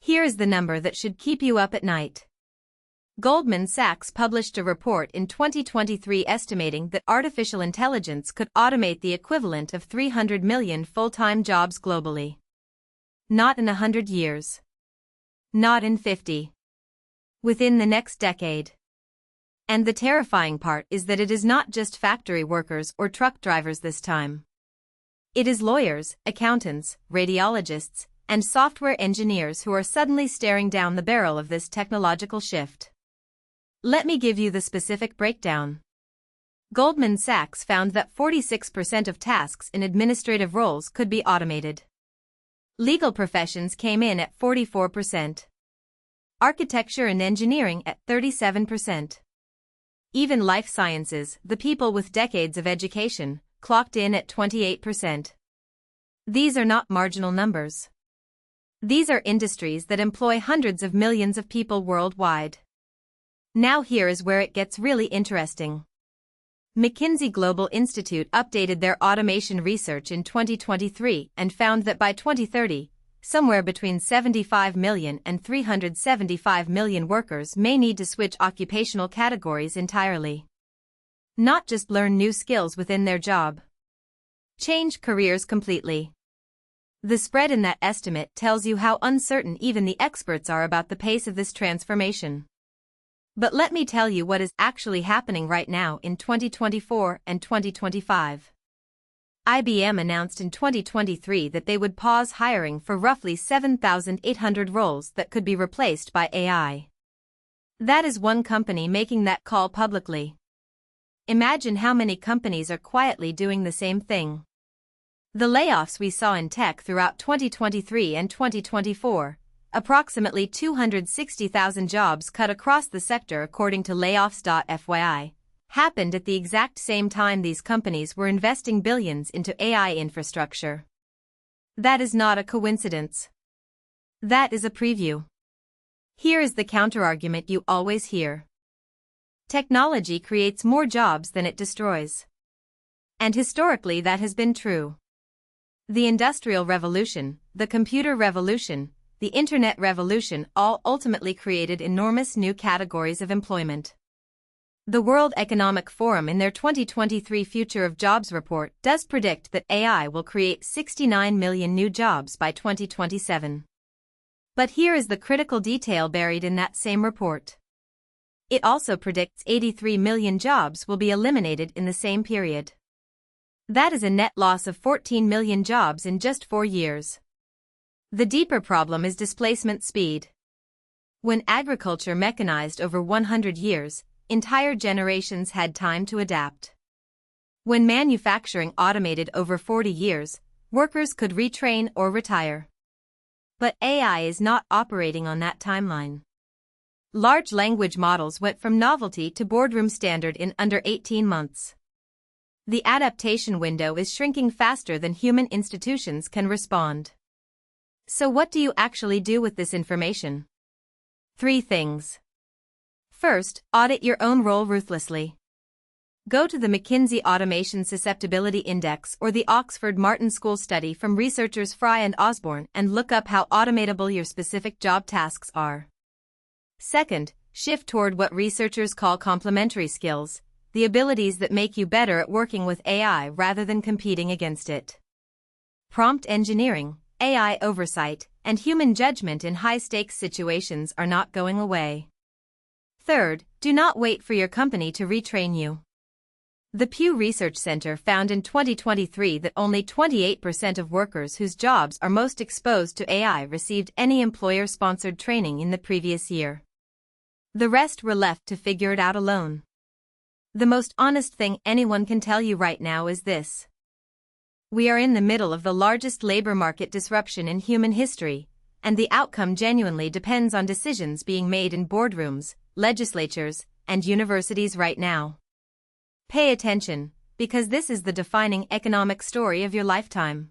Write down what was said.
Here is the number that should keep you up at night. Goldman Sachs published a report in 2023 estimating that artificial intelligence could automate the equivalent of 300 million full-time jobs globally. Not in 100 years. Not in 50. Within the next decade. And the terrifying part is that it is not just factory workers or truck drivers this time. It is lawyers, accountants, radiologists, and software engineers who are suddenly staring down the barrel of this technological shift. Let me give you the specific breakdown. Goldman Sachs found that 46% of tasks in administrative roles could be automated. Legal professions came in at 44%. Architecture and engineering at 37%. Even life sciences, the people with decades of education, clocked in at 28%. These are not marginal numbers. These are industries that employ hundreds of millions of people worldwide. Now here is where it gets really interesting. McKinsey Global Institute updated their automation research in 2023 and found that by 2030, somewhere between 75 million and 375 million workers may need to switch occupational categories entirely. Not just learn new skills within their job. Change careers completely. The spread in that estimate tells you how uncertain even the experts are about the pace of this transformation. But let me tell you what is actually happening right now in 2024 and 2025. IBM announced in 2023 that they would pause hiring for roughly 7,800 roles that could be replaced by AI. That is one company making that call publicly. Imagine how many companies are quietly doing the same thing. The layoffs we saw in tech throughout 2023 and 2024, approximately 260,000 jobs cut across the sector according to layoffs.fyi, happened at the exact same time these companies were investing billions into AI infrastructure. That is not a coincidence. That is a preview. Here is the counterargument you always hear. Technology creates more jobs than it destroys. And historically that has been true. The Industrial Revolution, the Computer Revolution, the Internet Revolution all ultimately created enormous new categories of employment. The World Economic Forum in their 2023 Future of Jobs report does predict that AI will create 69 million new jobs by 2027. But here is the critical detail buried in that same report. It also predicts 83 million jobs will be eliminated in the same period. That is a net loss of 14 million jobs in just 4 years. The deeper problem is displacement speed. When agriculture mechanized over 100 years, entire generations had time to adapt. When manufacturing automated over 40 years, workers could retrain or retire. But AI is not operating on that timeline. Large language models went from novelty to boardroom standard in under 18 months. The adaptation window is shrinking faster than human institutions can respond. So what do you actually do with this information? 3 things. First, audit your own role ruthlessly. Go to the McKinsey Automation Susceptibility Index or the Oxford Martin School study from researchers Fry and Osborne and look up how automatable your specific job tasks are. Second, shift toward what researchers call complementary skills, the abilities that make you better at working with AI rather than competing against it. Prompt engineering, AI oversight, and human judgment in high-stakes situations are not going away. Third, do not wait for your company to retrain you. The Pew Research Center found in 2023 that only 28% of workers whose jobs are most exposed to AI received any employer-sponsored training in the previous year. The rest were left to figure it out alone. The most honest thing anyone can tell you right now is this. We are in the middle of the largest labor market disruption in human history, and the outcome genuinely depends on decisions being made in boardrooms, legislatures, and universities right now. Pay attention, because this is the defining economic story of your lifetime.